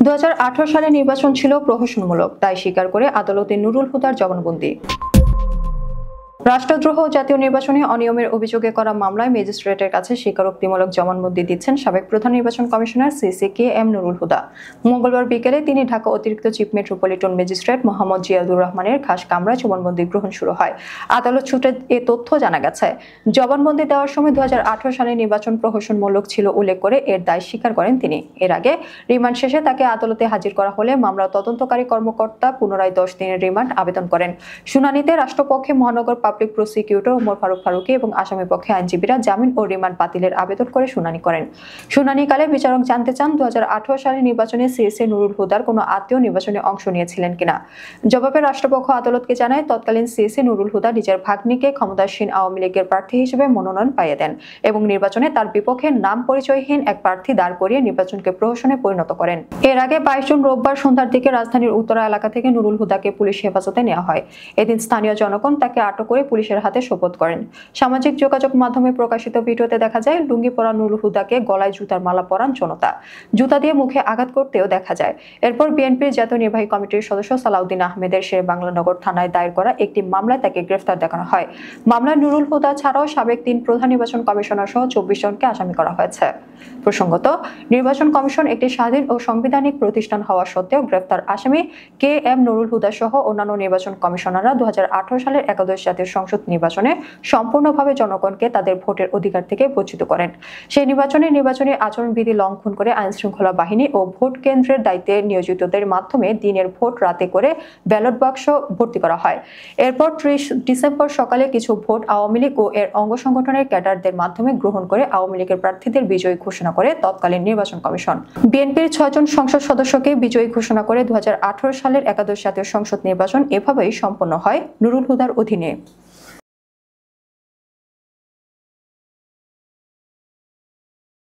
2018 সালে নির্বাচন ছিল প্রহসনমূলক, তাই স্বীকার করে আদালতে নুরুল হুদার জবানবন্দি। রাষ্ট্রদ্রোহ ও জাতীয় নির্বাচনে অনিয়মের অভিযোগে করা মামলায় ম্যাজিস্ট্রেটের কাছে স্বীকারোক্তিমূলক জবানবন্দি দিচ্ছেন সাবেক প্রধান নির্বাচন কমিশনার সিসি কে এম নুরুল হুদা। মঙ্গলবার বিকেলে তিনি ঢাকা অতিরিক্ত chief metropolitan magistrate Mohammad Ziadur রহমানের খাস কামরায় জবানবন্দি গ্রহণ শুরু হয়। আদালত সূত্রে এ তথ্য জানা গেছে। জবানবন্দি দেওয়ার সময় 2018 সালে নির্বাচন প্রহসনমূলক ছিল উল্লেখ করে এর দায় স্বীকার করেন তিনি। এর আগে রিমান্ড শেষে তাকে আদালতে হাজির করা হলে মামলার তদন্তকারী কর্মকর্তা পুনরায় 10 দিনের রিমান্ড আবেদন করেন। শুনানিতে রাষ্ট্রপক্ষে মহানগর পাবলিক প্রসিকিউটর ওমর ফারুক ফারুকী এবং আসামি পক্ষে আইনজীবীরা জামিন ও রিমান্ড বাতিলের আবেদন করে শুনানি করেন। শুনানিকালে বিচারক জানতে চান 2018 সালের নির্বাচনে সিএসএ নুরুল হুদার কোনো আত্মীয় নির্বাচনে অংশ নিয়েছিলেন কিনা। জবাবে রাষ্ট্রপক্ষ আদালতকে জানায় তৎকালীন সিএসএ নুরুল হুদা নিজের ভাগ্নিকে ক্ষমতাসীন আওয়ামী লীগের প্রার্থী হিসেবে মনোনয়ন পাইয়ে দেন এবং নির্বাচনে তার বিপক্ষে নাম পরিচয়হীন এক প্রার্থী দাঁড় করিয়ে নির্বাচনকে প্রহসনে পরিণত করেন। এর আগে 22 জুন রোববার সন্ধ্যার দিকে রাজধানীর উত্তরা এলাকা থেকে নুরুল হুদাকে পুলিশ হেফাজতে নেওয়া হয়। এদিন স্থানীয় জনগণ তাকে আটক করে পুলিশের হাতে সোপর্দ করেন। সামাজিক যোগাযোগ মাধ্যমে প্রকাশিত ভিডিওতে দেখা যায় লুঙ্গি পরা নুরুল হুদাকে গলায় জুতার মালা পরান জনতা। জুতা দিয়ে মুখে আঘাত করতেও দেখা যায়। এরপর বিএনপির জাতীয় নির্বাহী কমিটির সদস্য সালাউদ্দিন আহমেদের শেরেবাংলানগর থানায় দায়ের করা একটি মামলায় তাকে গ্রেফতার দেখানো হয়। মামলায় নুরুল হুদা ছাড়াও সাবেক 3 প্রধান নির্বাচন কমিশনার সহ 24 জনকে আসামি করা হয়েছে। প্রসঙ্গত, নির্বাচন কমিশন একটি স্বাধীন ও সাংবিধানিক প্রতিষ্ঠান হওয়া সত্ত্বেও গ্রেফতার আসামি কে এম নুরুল হুদা সহ অন্যান্য নির্বাচন কমিশনাররা 2018 সালের একাদশ জাতীয় সংসদ নির্বাচনে সম্পূর্ণভাবে জনগণকে তাদের ভোটের অধিকার থেকে বঞ্চিত করেন। সেই নির্বাচনী আচরণবিধি লঙ্ঘন করে আইনশৃঙ্খলা বাহিনী ও ভোট কেন্দ্রের দায়িত্বে নিয়োজিতদের মাধ্যমে দিনের ভোট রাতে করে ব্যালট বাক্স ভর্তি করা হয়। এরপর 30 ডিসেম্বর সকালে কিছু ভোট আওয়ামী লীগ ও এর অঙ্গ সংগঠনের ক্যাডারদের মাধ্যমে গ্রহণ করে আওয়ামী লীগের প্রার্থীদের বিজয়ী ঘোষণা করে তৎকালীন নির্বাচন কমিশন। বিএনপির 6 জন সংসদ সদস্যকে বিজয়ী ঘোষণা করে 2018 সালের একাদশ জাতীয় সংসদ নির্বাচন এভাবেই সম্পন্ন হয় নুরুল হুদার অধীনে।